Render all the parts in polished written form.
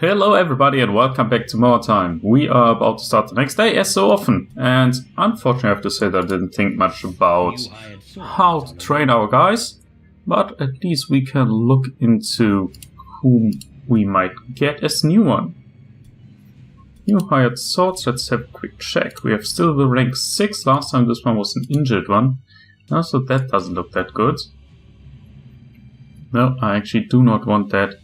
Hello everybody and welcome back to Mordheim. We are about to start the next day as so often, and unfortunately I have to say that I didn't think much about how to train our guys, but at least we can look into whom we might get as new one. New hired swords, let's have a quick check. We have still the rank 6, last time this one was an injured one, so that doesn't look that good. No, I actually do not want that.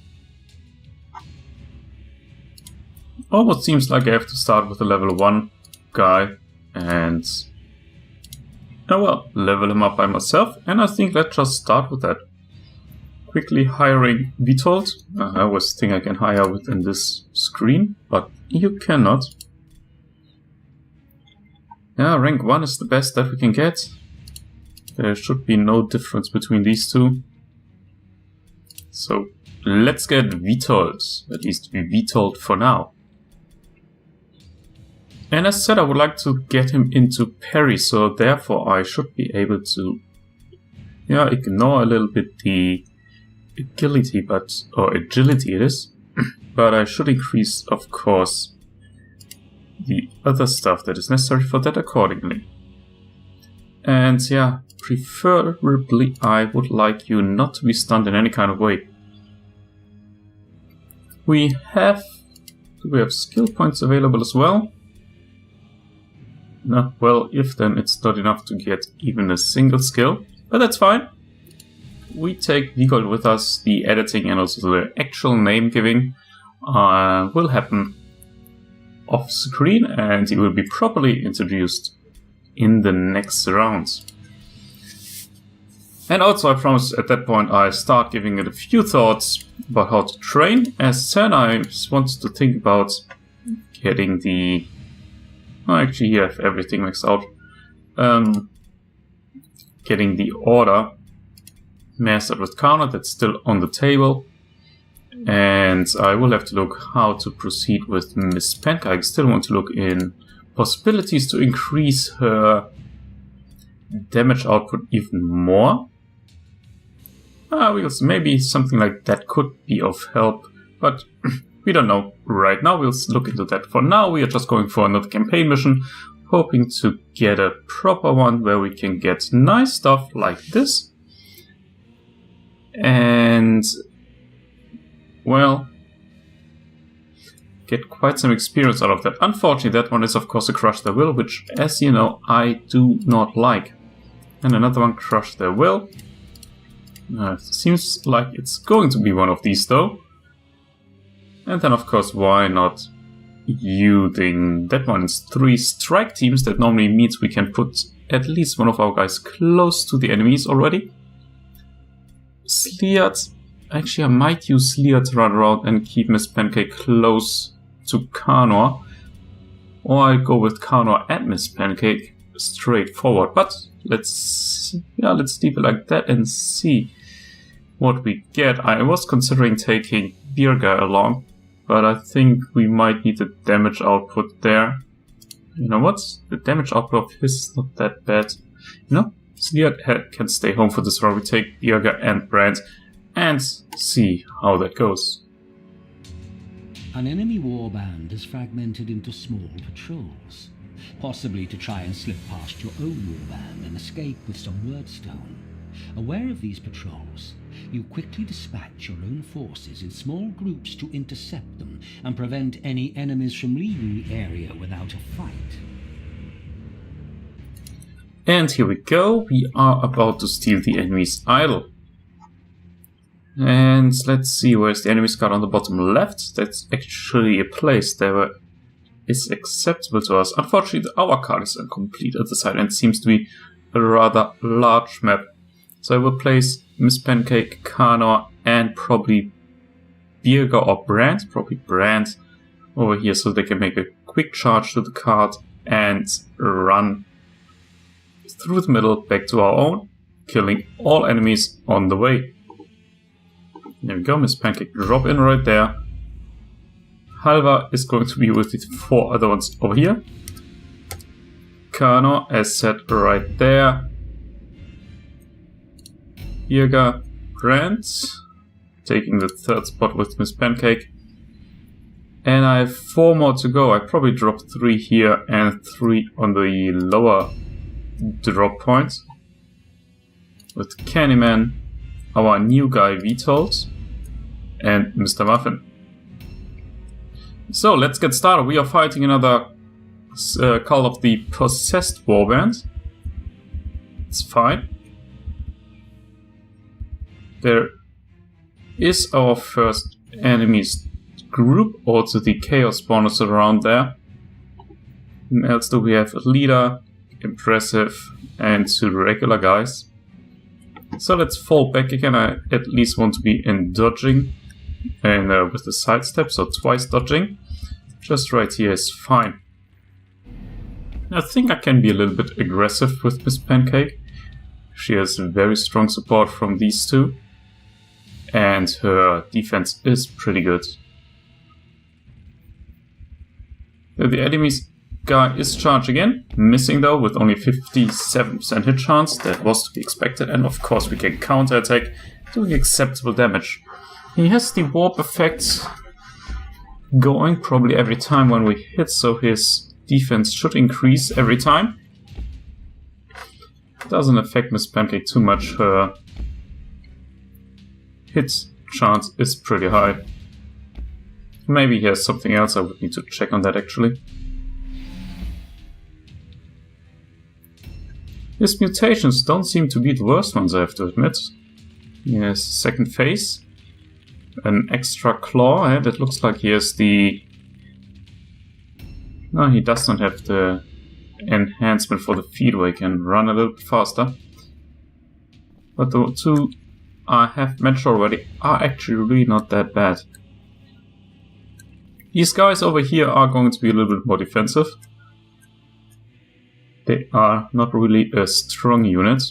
Almost seems like I have to start with a level 1 guy and level him up by myself, and I think let's just start with that. Quickly hiring Vitold. I always think I can hire within this screen, but you cannot. Yeah, rank 1 is the best that we can get. There should be no difference between these two. So let's get Vitold, at least Vitold for now. And as said, I would like to get him into parry, so therefore I should be able to ignore a little bit the agility, agility it is, but I should increase, of course, the other stuff that is necessary for that accordingly. And yeah, preferably I would like you not to be stunned in any kind of way. Do we have skill points available as well? No, well, if then it's not enough to get even a single skill, but that's fine. We take Vigold with us. The editing and also the actual name giving will happen off screen, and he will be properly introduced in the next round. And also I promise at that point I start giving it a few thoughts about how to train. As said, I just wanted to think about getting the... actually, here I have everything maxed out. Getting the order mastered with counter, that's still on the table. And I will have to look how to proceed with Miss Pancake. I still want to look in possibilities to increase her damage output even more. Because maybe something like that could be of help, but we don't know right now. We'll look into that. For now, we are just going for another campaign mission, hoping to get a proper one where we can get nice stuff like this. And, well, get quite some experience out of that. Unfortunately, that one is, of course, a Crush Their Will, which, as you know, I do not like. And another one, Crush Their Will. Seems like it's going to be one of these, though. And then, of course, why not using that one? It's 3 strike teams. That normally means we can put at least one of our guys close to the enemies already. Sleard. Actually, I might use Sleard to run around and keep Miss Pancake close to Kanor. Or I'll go with Kanor and Miss Pancake straightforward. But let's leave it like that and see what we get. I was considering taking Birger along, but I think we might need the damage output there. You know what? The damage output of his is not that bad. Sleard can stay home for this round. We take Birger and Brand and see how that goes. An enemy warband is fragmented into small patrols, possibly to try and slip past your own warband and escape with some wordstone. Aware of these patrols, you quickly dispatch your own forces in small groups to intercept them and prevent any enemies from leaving the area without a fight. And here we go. We are about to steal the enemy's idol. And let's see, where's the enemy card on the bottom left? That's actually a place that is acceptable to us. Unfortunately, our card is incomplete at the side and it seems to be a rather large map. So I will place Miss Pancake, Kanor, and probably Birger or Brand, probably Brand, over here so they can make a quick charge to the card and run through the middle back to our own, killing all enemies on the way. There we go, Miss Pancake drop in right there. Halva is going to be with the 4 other ones over here. Kanor, as said, right there. Birger, Brand, taking the 3rd spot with Miss Pancake. And I have 4 more to go. I probably dropped 3 here and 3 on the lower drop points. With Candyman, our new guy Vitold, and Mr. Muffin. So let's get started. We are fighting another Call of the Possessed Warband. It's fine. There is our first enemies group, also the Chaos Spawners around there. And else do we have a leader, impressive, and 2 regular guys. So let's fall back again. I at least want to be in dodging and with the sidestep, so twice dodging. Just right here is fine. I think I can be a little bit aggressive with Miss Pancake. She has very strong support from these 2. And her defense is pretty good. The enemy's guy is charging in, missing though with only 57% hit chance. That was to be expected, and of course we can counterattack, doing acceptable damage. He has the warp effect going probably every time when we hit, so his defense should increase every time. Doesn't affect Miss Pancake too much. Her hit chance is pretty high. Maybe he has something else. I would need to check on that actually. His mutations don't seem to be the worst ones, I have to admit. He has second face, an extra claw. That looks like he has the... No, he does not have the enhancement for the feet where he can run a little bit faster. But the 2 I have mentioned already are actually really not that bad. These guys over here are going to be a little bit more defensive. They are not really a strong unit.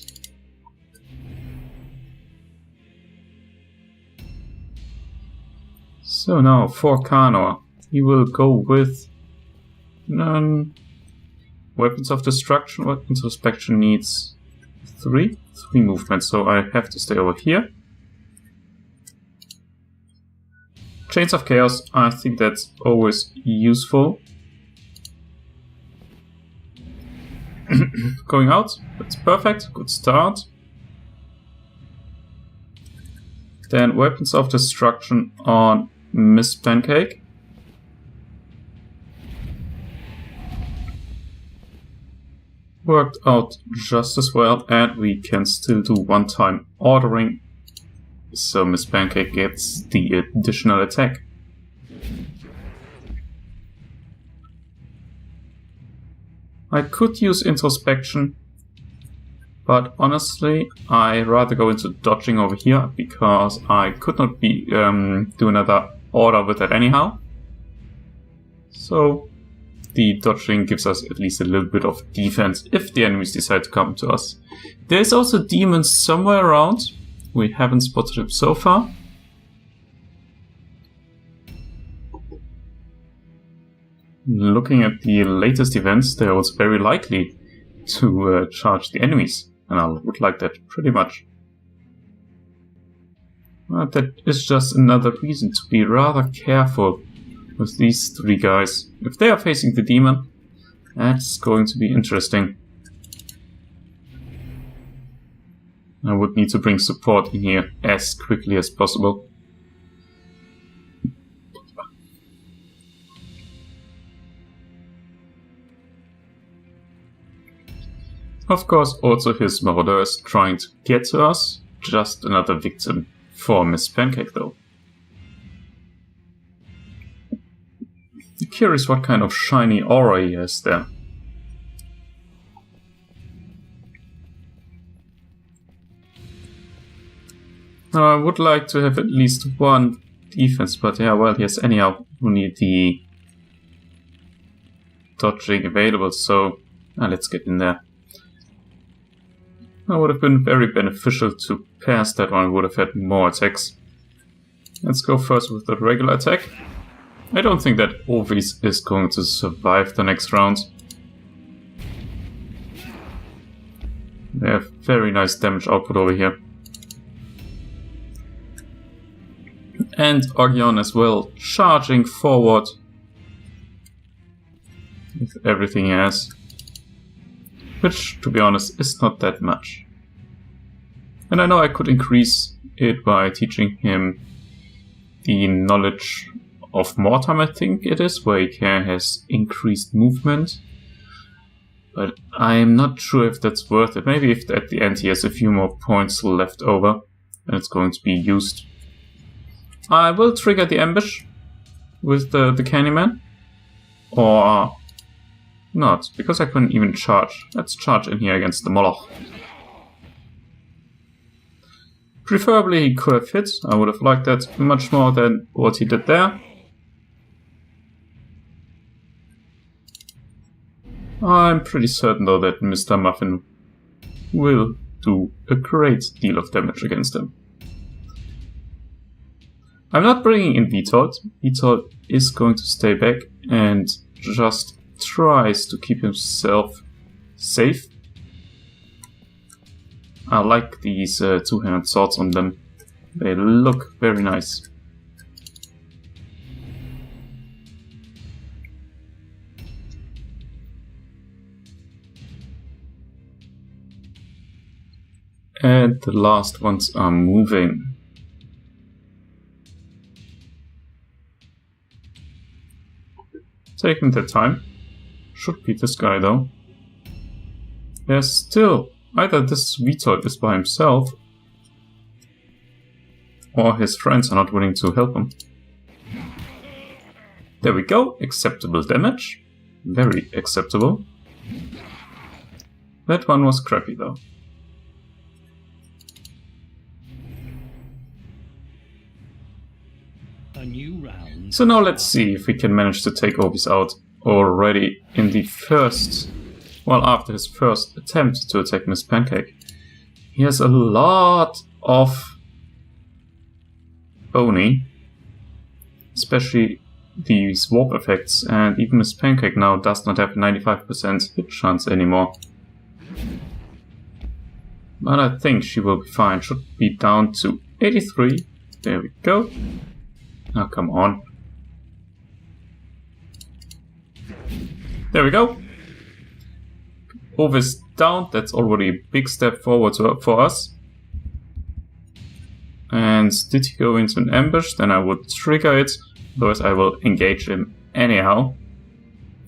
So now for Kano, he will go with Weapons of Destruction. Weapons of Destruction needs 3 movements, so I have to stay over here. Chains of Chaos, I think that's always useful. Going out, that's perfect, good start. Then Weapons of Destruction on Miss Pancake. Worked out just as well, and we can still do one-time ordering, so Miss Pancake gets the additional attack. I could use introspection, but honestly I rather go into dodging over here because I could not be do another order with that anyhow. So the dodging gives us at least a little bit of defense if the enemies decide to come to us. There's also demons somewhere around. We haven't spotted him so far. Looking at the latest events, they was very likely to charge the enemies, and I would like that pretty much. But that is just another reason to be rather careful with these 3 guys. If they are facing the demon, that's going to be interesting. I would need to bring support in here as quickly as possible. Of course, also his Marauder is trying to get to us. Just another victim for Miss Pancake, though. I'm curious what kind of shiny aura he has there. Now, I would like to have at least 1 defense, but yeah, well, yes, anyhow, we need the dodging available, so let's get in there. That would have been very beneficial to pass that one, would have had more attacks. Let's go first with the regular attack. I don't think that Ovis is going to survive the next round. They have very nice damage output over here. And Orgion as well, charging forward with everything he has. Which, to be honest, is not that much. And I know I could increase it by teaching him the knowledge of Mordheim, I think it is, where he has increased movement. But I'm not sure if that's worth it. Maybe if at the end he has a few more points left over and it's going to be used. I will trigger the ambush with the Candyman. Or not, because I couldn't even charge. Let's charge in here against the Moloch. Preferably he could have hit. I would have liked that much more than what he did there. I'm pretty certain though that Mr. Muffin will do a great deal of damage against him. I'm not bringing in Vitold. Vitold is going to stay back and just tries to keep himself safe. I like these two-handed swords on them. They look very nice. And the last ones are moving. Taking their time. Should be this guy though. There's still either this Vitold is by himself or his friends are not willing to help him. There we go. Acceptable damage. Very acceptable. That one was crappy though. A new round. So now let's see if we can manage to take Obis out already in the first... Well, after his first attempt to attack Miss Pancake. He has a lot of Oni, especially these warp effects, and even Miss Pancake now does not have 95% hit chance anymore. But I think she will be fine. Should be down to 83. There we go. Now come on. There we go. Ovis down. That's already a big step forward for us. And did he go into an ambush? Then I would trigger it. Otherwise I will engage him anyhow.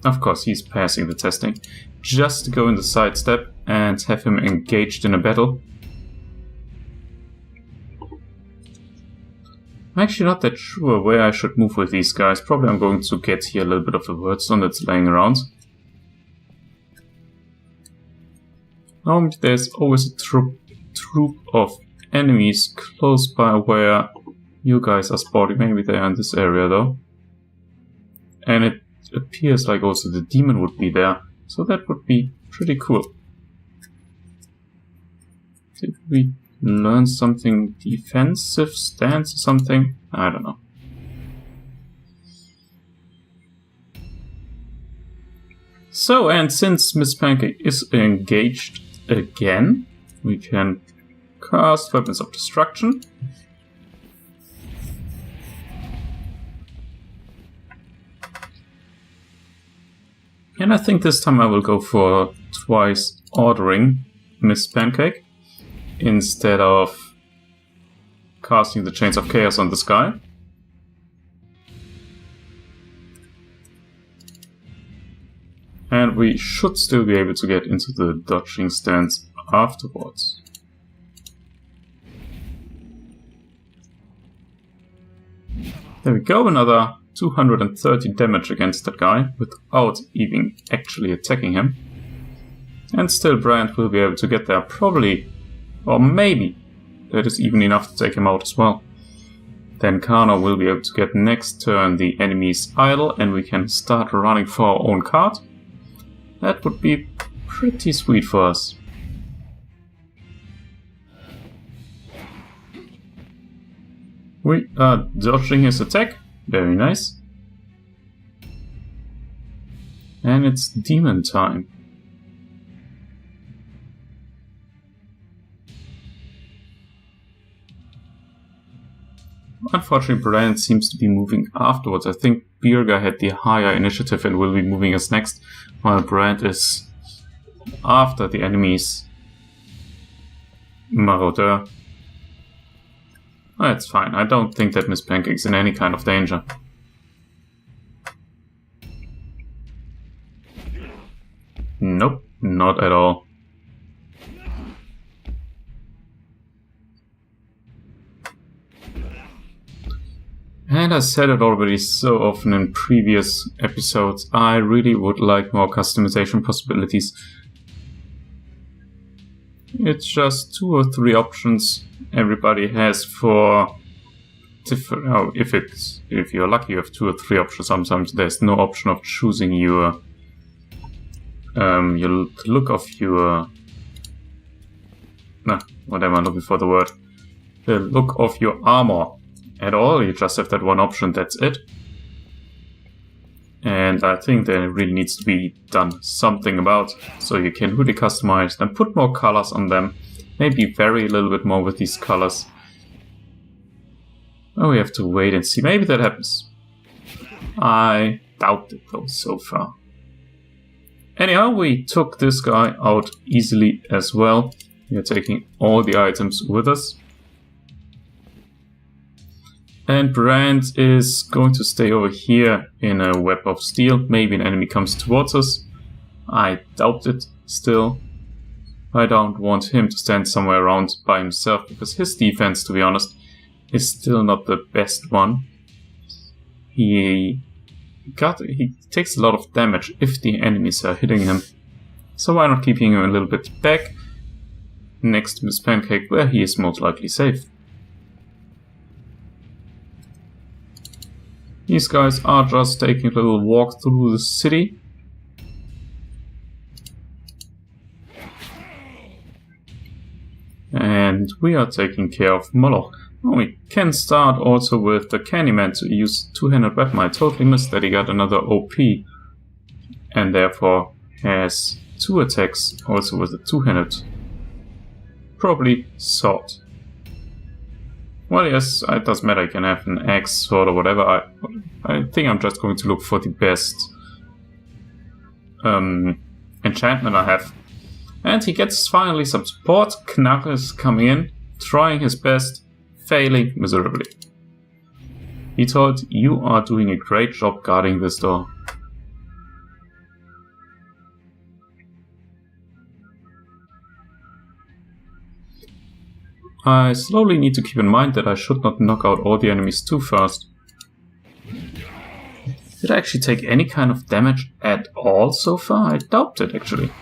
Of course he's passing the testing. Just to go in the sidestep and have him engaged in a battle. I'm actually not that sure where I should move with these guys. Probably I'm going to get here a little bit of a wordstone that's laying around. There's always a troop of enemies close by where you guys are spotting. Maybe they are in this area though. And it appears like also the demon would be there. So that would be pretty cool. Did we learn something defensive stance or something? I don't know. So, and since Miss Pancake is engaged again, we can cast Weapons of Destruction. And I think this time I will go for twice ordering Miss Pancake instead of casting the Chains of Chaos on this guy. And we should still be able to get into the dodging stance afterwards. There we go, another 230 damage against that guy without even actually attacking him. And still Brand will be able to get there, probably, or maybe that is even enough to take him out as well. Then Kano will be able to get next turn the enemy's idol and we can start running for our own card. That would be pretty sweet for us. We are dodging his attack. Very nice. And it's demon time. Unfortunately, Brand seems to be moving afterwards. I think Birga had the higher initiative and will be moving us next, while Brand is after the enemy's Marauder. That's fine. I don't think that Miss Pancake's in any kind of danger. Nope, not at all. And I said it already so often in previous episodes, I really would like more customization possibilities. It's just 2 or 3 options everybody has for different. Oh, if you're lucky, you have 2 or 3 options. Sometimes there's no option of choosing your look of your. What am I looking for the word? The look of your armor at all. You just have that one option. That's it. And I think there really needs to be done something about, so you can really customize them, put more colors on them, maybe vary a little bit more with these colors. Oh, we have to wait and see. Maybe that happens. I doubt it though so far. Anyhow, we took this guy out easily as well. We are taking all the items with us. And Brand is going to stay over here in a web of steel. Maybe an enemy comes towards us. I doubt it still. I don't want him to stand somewhere around by himself, because his defense, to be honest, is still not the best one. He takes a lot of damage if the enemies are hitting him. So why not keeping him a little bit back next to Miss Pancake, where he is most likely safe. These guys are just taking a little walk through the city. And we are taking care of Moloch. Oh, we can start also with the Candyman to use two-handed weapon. I totally missed that he got another OP. And therefore has 2 attacks also with a two-handed. Probably sword. Well, yes, it doesn't matter. You can have an axe, sword, or whatever. I think I'm just going to look for the best enchantment I have. And he gets finally some support. Knack is coming in, trying his best, failing miserably. He told, "You are doing a great job guarding this door." I slowly need to keep in mind that I should not knock out all the enemies too fast. Did I actually take any kind of damage at all so far? I doubt it, actually.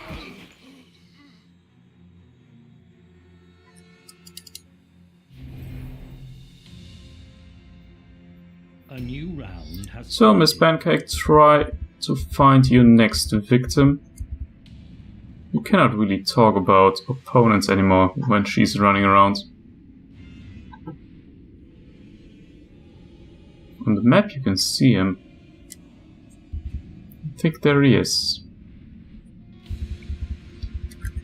A new round has So, Miss Pancake, try to find your next victim. You cannot really talk about opponents anymore when she's running around. On the map you can see him. I think there he is.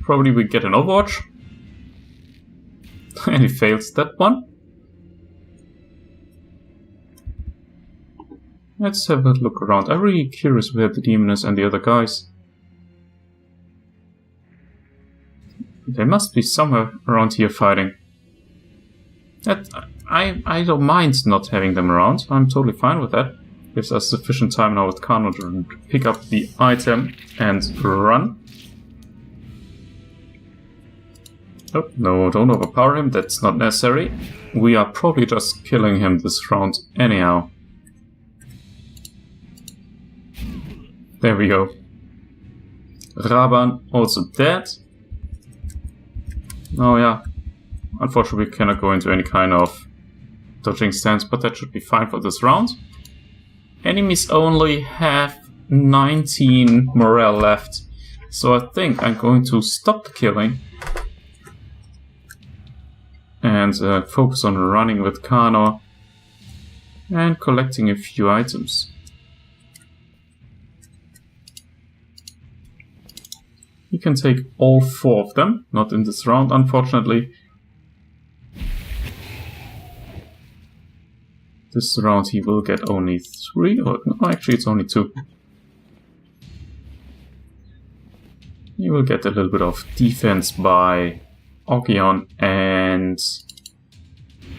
Probably we get an Overwatch. And he fails that one. Let's have a look around. I'm really curious where the demon is and the other guys. They must be somewhere around here fighting. I don't mind not having them around. I'm totally fine with that. Gives us sufficient time now with Kano to pick up the item and run. Oh, no, don't overpower him. That's not necessary. We are probably just killing him this round anyhow. There we go. Raban also dead. Oh yeah, unfortunately we cannot go into any kind of dodging stance, but that should be fine for this round. Enemies only have 19 morale left, so I think I'm going to stop the killing and focus on running with Kano and collecting a few items. You can take all 4 of them, not in this round, unfortunately. This round he will get only 3, or no, actually it's only 2. He will get a little bit of defense by Ogion and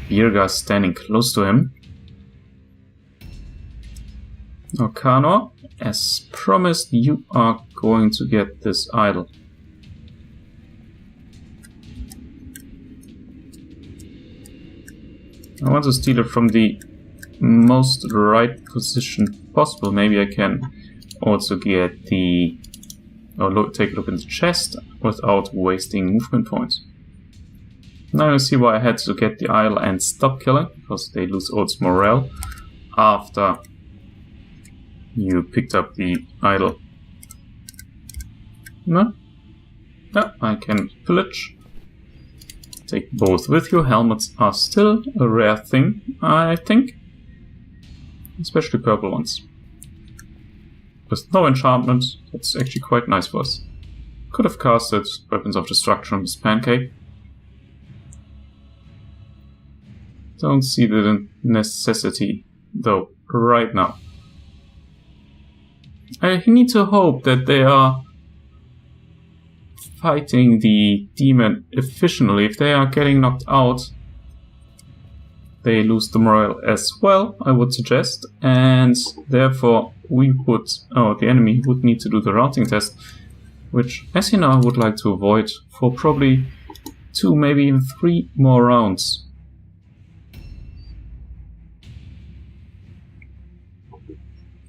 Birga standing close to him. Now, Kanor, as promised, you are going to get this idol. I want to steal it from the most right position possible. Maybe I can also get the... or take a look in the chest without wasting movement points. Now you see why I had to get the idol and stop killing, because they lose Old's morale after you picked up the idol. No? No, I can pillage. Take both with you. Helmets are still a rare thing, I think. Especially purple ones. With no enchantment, that's actually quite nice for us. Could have casted Weapons of Destruction on this pancake. Don't see the necessity, though, right now. I need to hope that they are fighting the demon efficiently. If they are getting knocked out, they lose the morale as well, I would suggest. And therefore, the enemy would need to do the routing test, which, as you know, I would like to avoid for probably 2, maybe even 3 more rounds.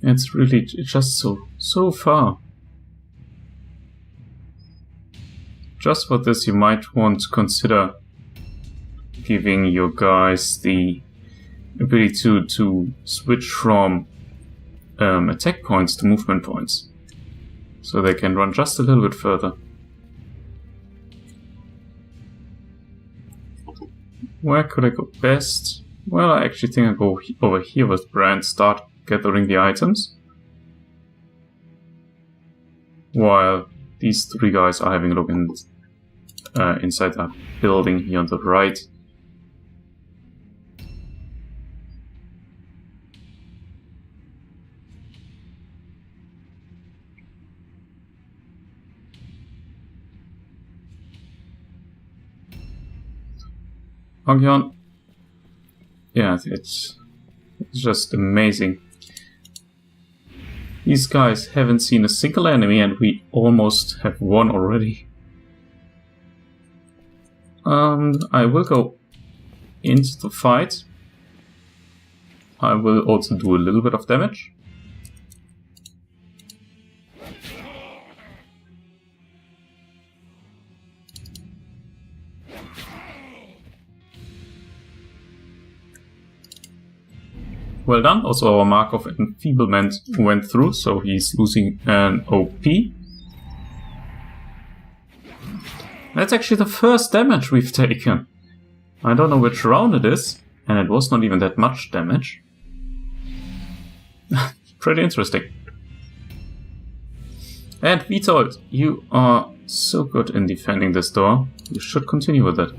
It's really just so far. Just for this, you might want to consider giving your guys the ability to switch from attack points to movement points, so they can run just a little bit further. Where could I go best? Well, I actually think I'll go over here with Brand, start gathering the items, while these 3 guys are having a look inside that building here on the right. Ogion. Yeah, it's just amazing. These guys haven't seen a single enemy and we almost have won already. I will go into the fight. I will also do a little bit of damage. Well done. Also our Mark of Enfeeblement went through, so he's losing an OP. That's actually the first damage we've taken. I don't know which round it is, and it was not even that much damage. Pretty interesting. And Vitold, you are so good in defending this door. You should continue with it.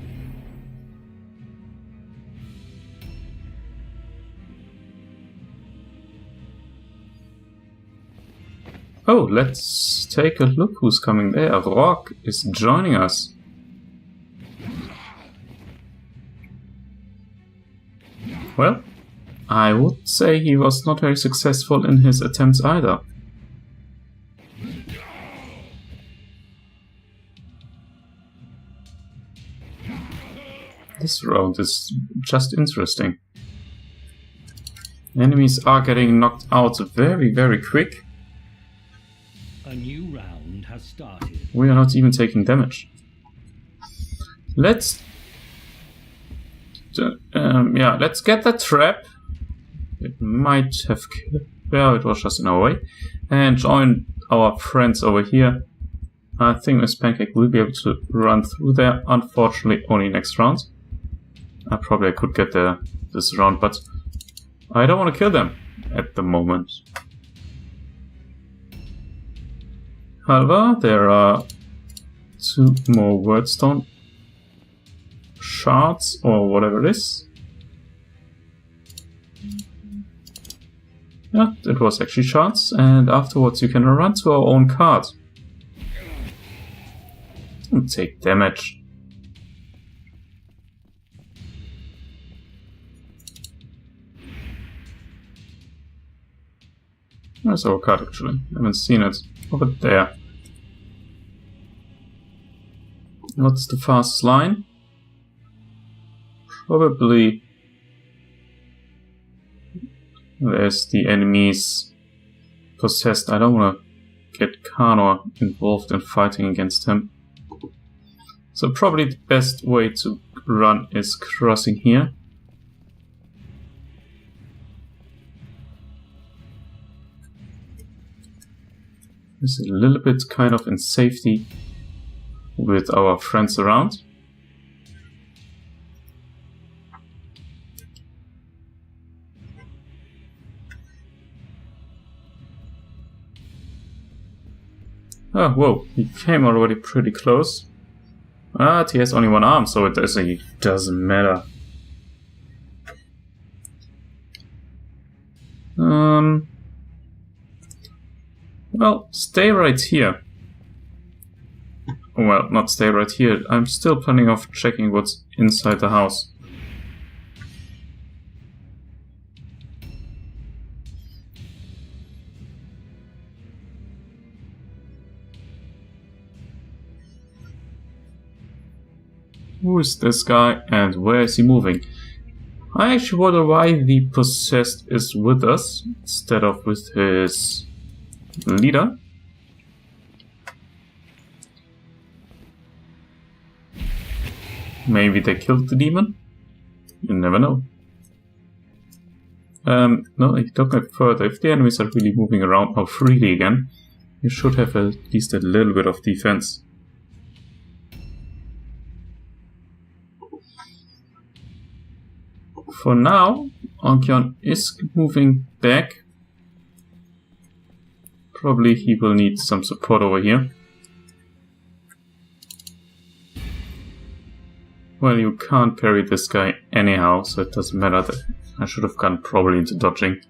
Oh, let's take a look who's coming there. Rock is joining us. Well, I would say he was not very successful in his attempts either. This round is just interesting. Enemies are getting knocked out very, very quick. A new round has started. We are not even taking damage. Let's get that trap. It might have killed. Well, it was just in our way. And join our friends over here. I think Miss Pancake will be able to run through there. Unfortunately, only next round. I could get there this round, but I don't want to kill them at the moment. However, there are 2 more Wordstone shards, or whatever it is. Yeah, it was actually chance, and afterwards you can run to our own card. And take damage. Where's our card actually? I haven't seen it. Over there. What's the fastest line? Probably... There's the enemies possessed. I don't want to get Kanor involved in fighting against him. So probably the best way to run is crossing here. It's a little bit kind of in safety with our friends around. Oh, whoa, he came already pretty close. But he has only one arm, so it doesn't matter. Well, stay right here. Well, not stay right here. I'm still planning on checking what's inside the house. Who is this guy and where is he moving? I actually wonder why the possessed is with us instead of with his leader. Maybe they killed the demon? You never know. No, don't go further. If the enemies are really moving around now freely again, you should have at least a little bit of defense. For now, Onkion is moving back. Probably he will need some support over here. Well, you can't parry this guy anyhow, so it doesn't matter. That I should have gone probably into dodging.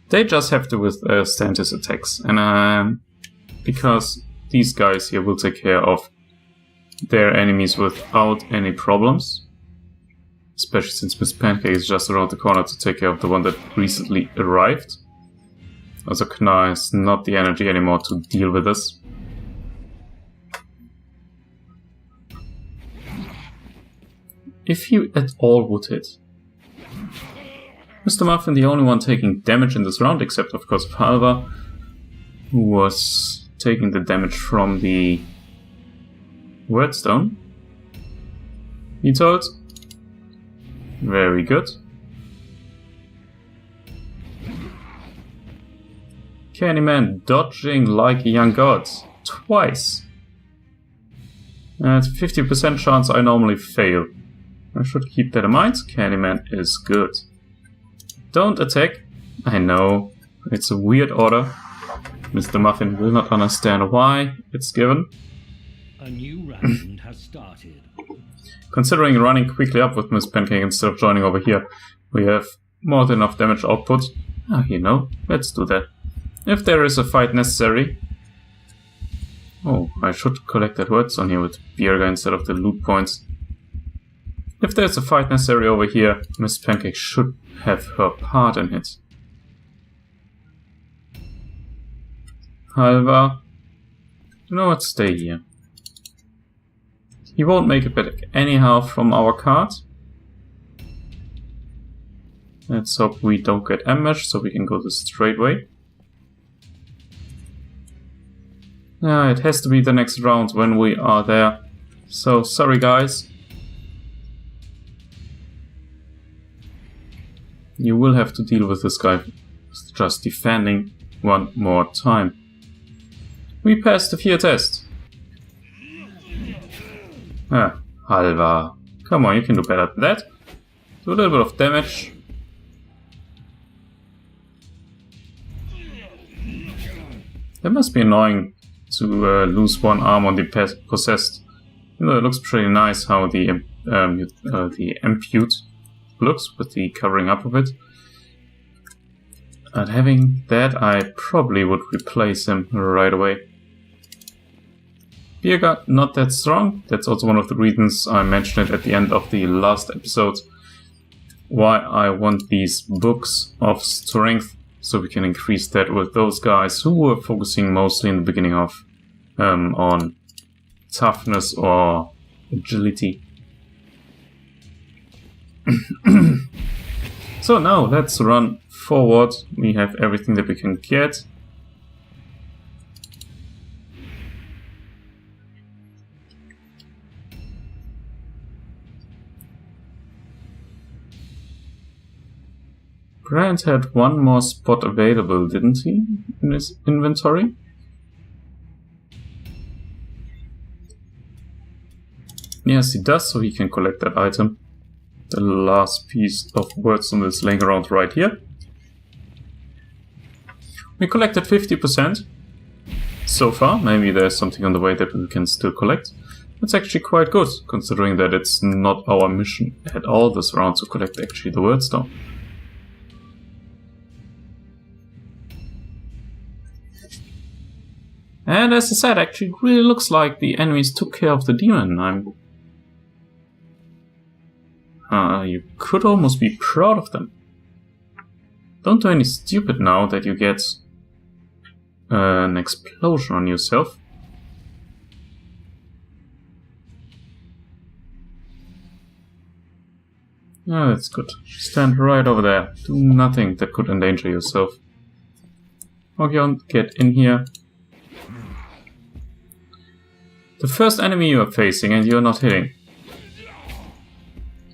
They just have to withstand his attacks, and because these guys here will take care of their enemies without any problems. Especially since Miss Pancake is just around the corner to take care of the one that recently arrived. Also, Kna has not the energy anymore to deal with this. If he at all would hit. Mr. Muffin, the only one taking damage in this round, except of course Halva, who was taking the damage from the Wordstone. He told. Very good. Candyman dodging like a young god. Twice. At 50% chance I normally fail. I should keep that in mind. Candyman is good. Don't attack. I know. It's a weird order. Mr. Muffin will not understand why it's given. A new round has started. Considering running quickly up with Miss Pancake instead of joining over here, we have more than enough damage output. You know, let's do that. If there is a fight necessary... Oh, I should collect that words on here with Bjerga instead of the loot points. If there's a fight necessary over here, Miss Pancake should have her part in it. Halva, you know what, stay here. He won't make it back anyhow from our card. Let's hope we don't get ambushed so we can go the straight way. It has to be the next round when we are there. So, sorry guys. You will have to deal with this guy just defending one more time. We passed the fear test. Halva. Come on, you can do better than that. Do a little bit of damage. That must be annoying to lose one arm on the possessed. You know, it looks pretty nice how the impute looks with the covering up of it. And having that, I probably would replace him right away. Birger, not that strong. That's also one of the reasons I mentioned it at the end of the last episode. Why I want these books of strength, so we can increase that with those guys who were focusing mostly in the beginning of on toughness or agility. So now let's run forward. We have everything that we can get. Grant had one more spot available, didn't he, in his inventory? Yes, he does, so he can collect that item. The last piece of wordstone is laying around right here. We collected 50% so far. Maybe there's something on the way that we can still collect. That's actually quite good, considering that it's not our mission at all this round to collect actually the wordstone. And as I said, actually it really looks like the enemies took care of the demon. You could almost be proud of them. Don't do any stupid now that you get an explosion on yourself. Oh, that's good. Stand right over there. Do nothing that could endanger yourself. Ogyon, get in here. The first enemy you are facing and you're not hitting.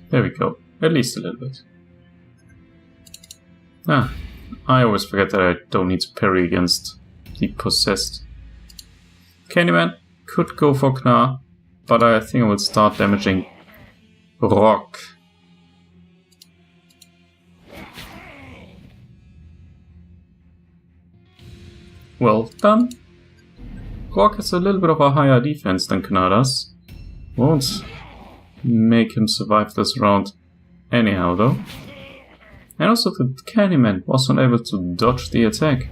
There we go. At least a little bit. Ah, I always forget that I don't need to parry against the possessed. Candyman could go for Knar, but I think I will start damaging Rock. Well done. Rock has a little bit of a higher defense than Knar does. Won't make him survive this round anyhow though. And also the Candyman was unable to dodge the attack.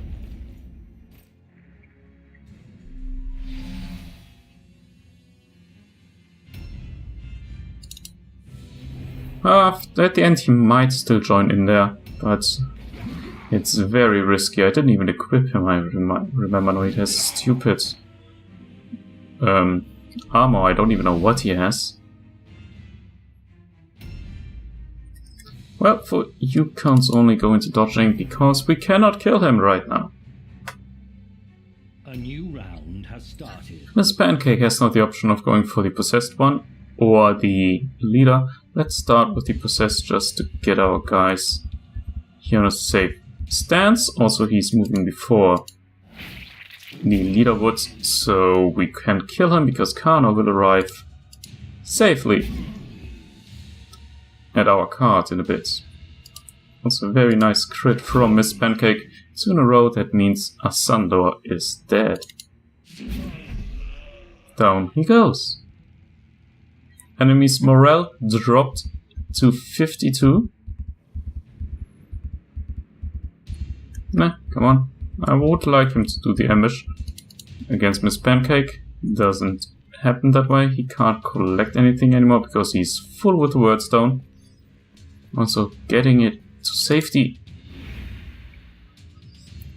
At the end he might still join in there, but it's very risky. I didn't even equip him, I remember. No, he has stupid armor. I don't even know what he has. Well, for you can't only go into dodging because we cannot kill him right now. A new round has started. Miss Pancake has now the option of going for the possessed one or the leader. Let's start with the possessed just to get our guys here on a safe stance. Also, he's moving before the leader would, so we can kill him because Kano will arrive safely at our cart in a bit. Also a very nice crit from Miss Pancake. 2 in a row, that means Asandor is dead. Down he goes. Enemy's morale dropped to 52. Nah, come on. I would like him to do the ambush against Miss Pancake. Doesn't happen that way. He can't collect anything anymore because he's full with the wordstone. Also getting it to safety.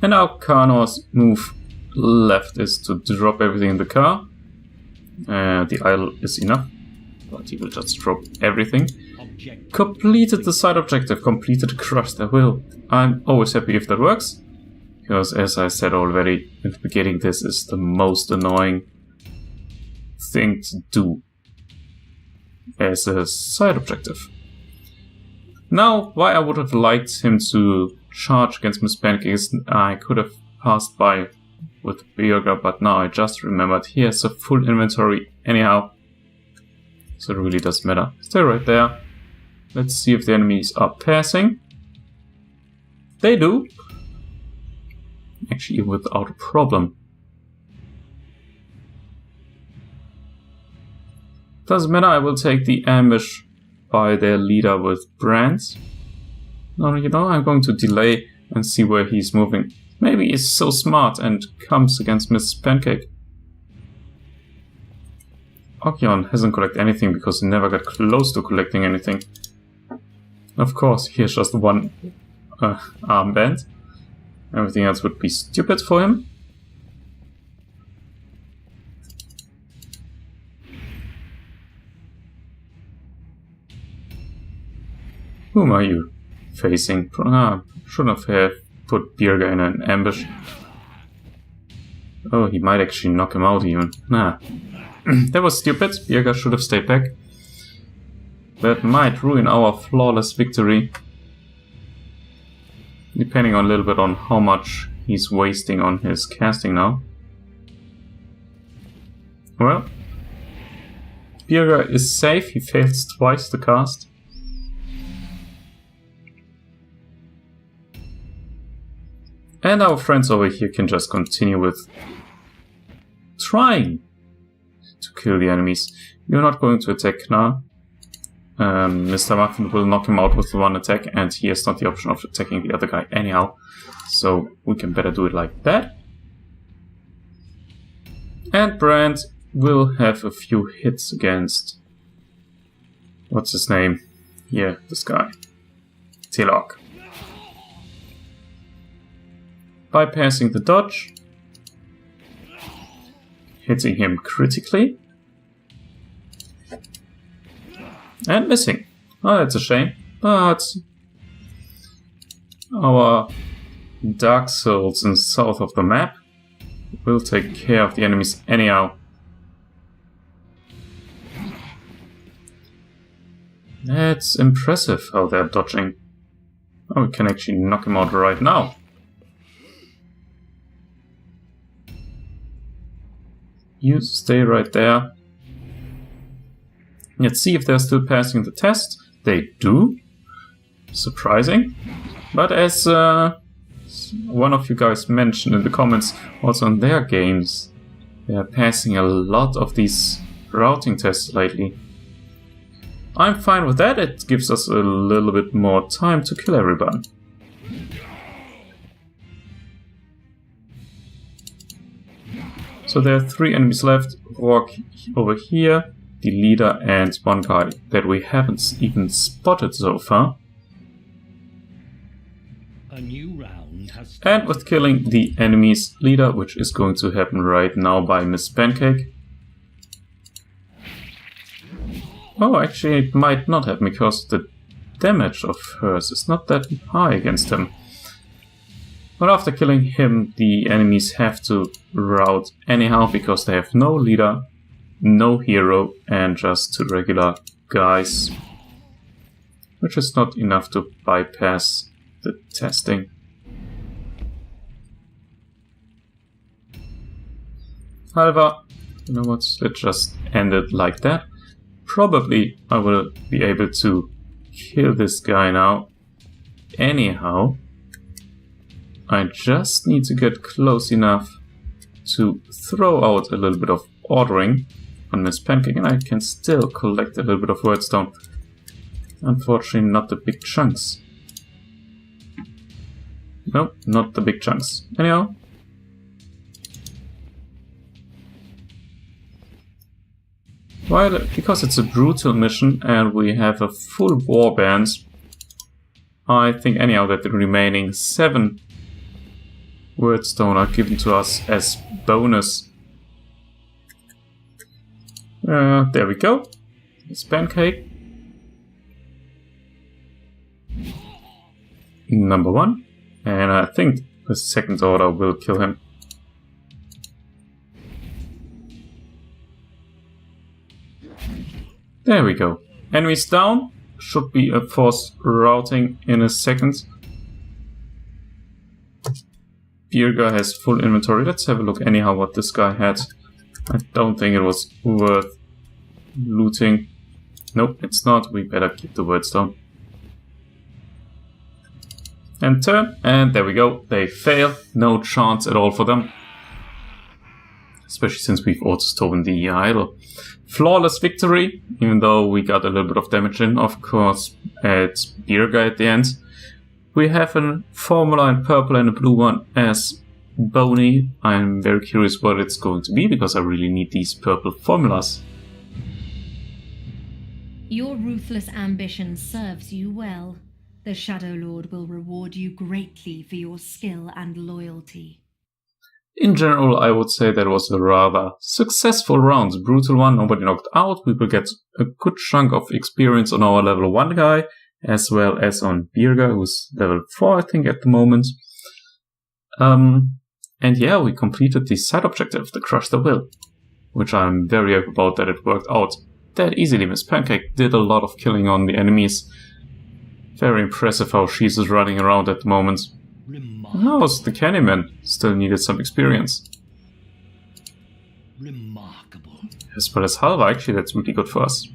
And now Kano's move left is to drop everything in the car. The idle is enough, but he will just drop everything. Completed the side objective, completed Crush Their Will. I'm always happy if that works, because as I said already in the beginning, this is the most annoying thing to do as a side objective. Now, why I would have liked him to charge against Miss Pancake is I could have passed by with Birger, but now I just remembered he has a full inventory anyhow, so it really doesn't matter. Stay right there. Let's see if the enemies are passing. They do. Actually, without a problem. Doesn't matter, I will take the ambush by their leader with brands. No, you know, I'm going to delay and see where he's moving. Maybe he's so smart and comes against Miss Pancake. Okion hasn't collected anything because he never got close to collecting anything. Of course, he has just one armband. Everything else would be stupid for him. Whom are you facing? Shouldn't have put Birger in an ambush. Oh, he might actually knock him out even. Nah. That was stupid. Birger should have stayed back. That might ruin our flawless victory. Depending on a little bit on how much he's wasting on his casting now. Well, Birger is safe. He fails twice to cast. And our friends over here can just continue with trying to kill the enemies. You're not going to attack now. Mr. Muffin will knock him out with one attack, and he has not the option of attacking the other guy anyhow. So we can better do it like that. And Brand will have a few hits against... what's his name? Yeah, this guy. Tilok. Bypassing the dodge. Hitting him critically. And missing. Oh, that's a shame. But our Dark Souls in south of the map will take care of the enemies anyhow. That's impressive how they're dodging. Oh, we can actually knock him out right now. You stay right there. Let's see if they're still passing the test. They do. Surprising. But as one of you guys mentioned in the comments, also in their games, they are passing a lot of these routing tests lately. I'm fine with that. It gives us a little bit more time to kill everyone. So there are 3 enemies left. Rock over here, the leader, and one guy that we haven't even spotted so far. A new round has and with killing the enemy's leader, which is going to happen right now by Miss Pancake. Oh, actually it might not happen because the damage of hers is not that high against him. But after killing him, the enemies have to rout anyhow because they have no leader, no hero, and just 2 regular guys. Which is not enough to bypass the testing. However, you know what, let's just end it like that. Probably I will be able to kill this guy now anyhow. I just need to get close enough to throw out a little bit of ordering on Miss Pancake, and I can still collect a little bit of wordstone. Unfortunately, not the big chunks. Nope, not the big chunks. Anyhow. Well, because it's a brutal mission and we have a full warband, I think anyhow that the remaining 7 wordstone are given to us as bonus. There we go. It's Pancake. Number 1. And I think the second order will kill him. There we go. Enemies down. Should be a forced routing in a second. Birger has full inventory. Let's have a look anyhow what this guy had. I don't think it was worth looting. Nope, it's not. We better keep the wordstone. And turn. And there we go. They fail. No chance at all for them. especially since we've also stolen the idol. Flawless victory, even though we got a little bit of damage in, of course, at Birga at the end. We have a formula in purple and a blue one as Boney. I'm very curious what it's going to be, because I really need these purple formulas. Your ruthless ambition serves you well. The Shadow Lord will reward you greatly for your skill and loyalty. In general, I would say that was a rather successful round. Brutal one, nobody knocked out. We will get a good chunk of experience on our level 1 guy, as well as on Birga, who's level 4, I think, at the moment. And yeah, we completed the side objective, the Crush the Will, which I'm very happy about that it worked out that easily. Miss Pancake did a lot of killing on the enemies. Very impressive how she's just running around at the moment. How's the Candyman? Still needed some experience. Remarkable. As well as Halva, actually, that's really good for us.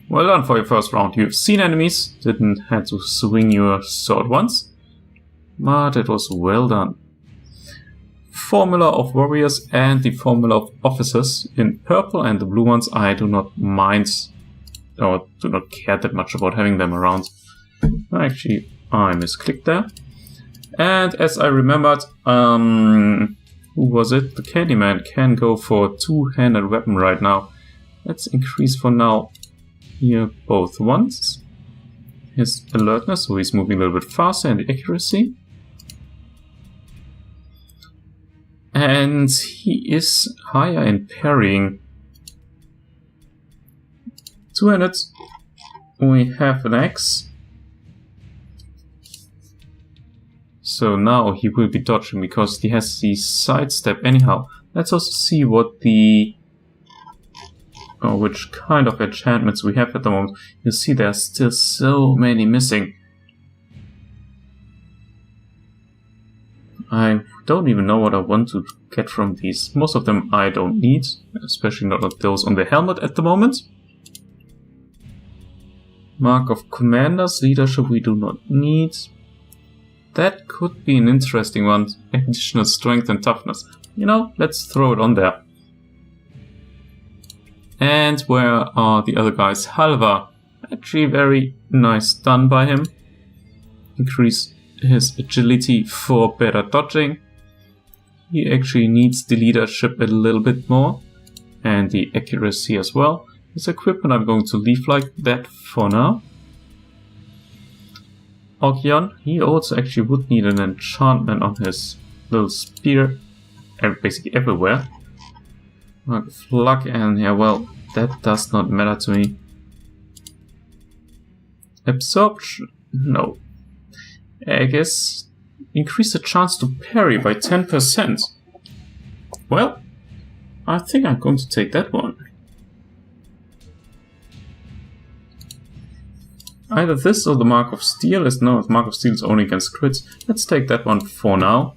Well done for your first round. You've seen enemies, didn't have to swing your sword once, but it was well done. Formula of warriors and the formula of officers in purple, and the blue ones I do not mind, or do not care that much about having them around. Actually, I misclicked there. And as I remembered, who was it? The Candyman can go for a two-handed weapon right now. Let's increase for now here both ones. His alertness, so he's moving a little bit faster, and the accuracy. And he is higher in parrying. Two-handed, we have an axe. So now he will be dodging because he has the sidestep anyhow. Let's also see what the... which kind of enchantments we have at the moment. You see there are still so many missing. I don't even know what I want to get from these. Most of them I don't need, especially not those on the helmet at the moment. Mark of Commanders, leadership we do not need. That could be an interesting one. Additional strength and toughness. You know, let's throw it on there. And where are the other guys? Halva. Actually very nice done by him. Increase his agility for better dodging. He actually needs the leadership a little bit more. And the accuracy as well. His equipment I'm going to leave like that for now. Ogyon, he also actually would need an enchantment on his little spear, basically everywhere. Luck, and yeah, well, that does not matter to me. Absorption? No. I guess increase the chance to parry by 10%. Well, I think I'm going to take that one. Either this or the Mark of Steel. No, the Mark of Steel is only against crits. Let's take that one for now.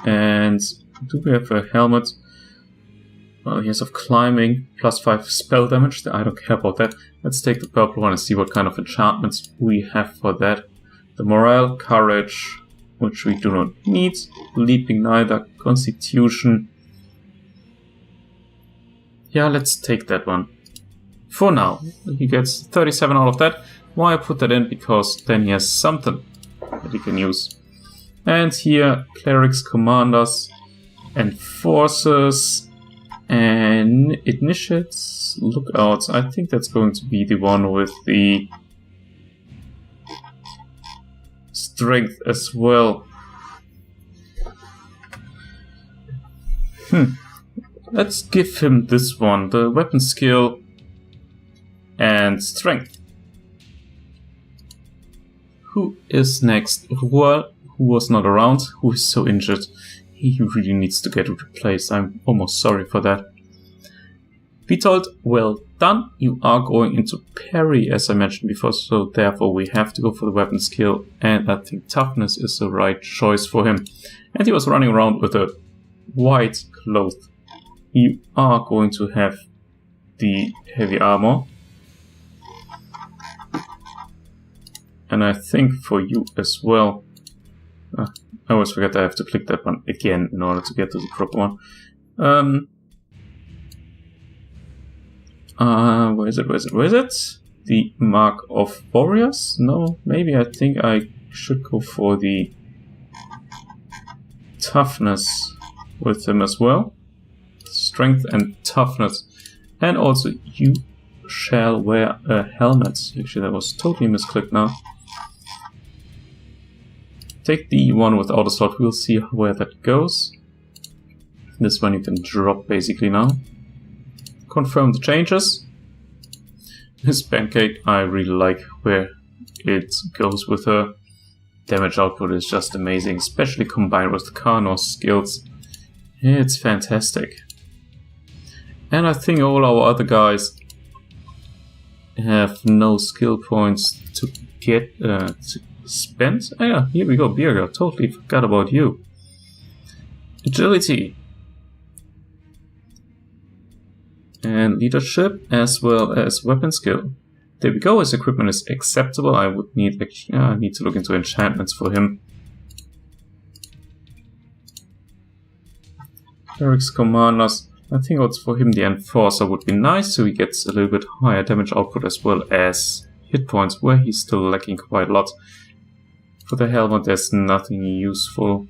And do we have a helmet? Well, he has of climbing, +5 spell damage. I don't care about that. Let's take the purple one and see what kind of enchantments we have for that. The morale, courage, which we do not need. Leaping neither. Constitution. Yeah, let's take that one. For now, he gets 37 out of that. Why I put that in? Because then he has something that he can use. And here, clerics, commanders, enforcers, and initiates, lookouts. I think that's going to be the one with the strength as well. Let's give him this one, the weapon skill and strength. Who is next? Who was not around? Who is so injured? He really needs to get replaced. I'm almost sorry for that. Vitold, well done. You are going into parry, as I mentioned before, so therefore we have to go for the weapon skill, and I think toughness is the right choice for him. And he was running around with a white cloth. You are going to have the heavy armor. And I think for you as well. I always forget I have to click that one again in order to get to the proper one. Where is it? The Mark of Warriors? No, maybe I think I should go for the toughness with him as well. Strength and toughness. And also, you shall wear a helmet. Actually, that was totally misclicked now. Take the one without a slot. We'll see where that goes. This one you can drop basically now. Confirm the changes. This pancake, I really like where it goes with her. Damage output is just amazing, especially combined with Karnos skills. It's fantastic. And I think all our other guys have no skill points to get to spend. Oh yeah, here we go, Birger. Totally forgot about you. Agility. And leadership as well as weapon skill. There we go, his equipment is acceptable. I would need to look into enchantments for him. Eric's commanders. I think also for him the Enforcer would be nice, so he gets a little bit higher damage output as well as hit points, where he's still lacking quite a lot. For the helmet there's nothing useful,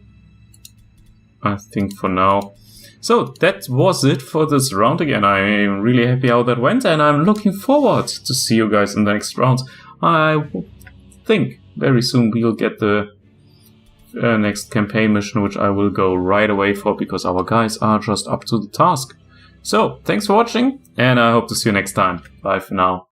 I think, for now. So that was it for this round again. I'm really happy how that went, and I'm looking forward to see you guys in the next round. I think very soon we'll get the next campaign mission, which I will go right away for, because our guys are just up to the task. So, thanks for watching, and I hope to see you next time. Bye for now.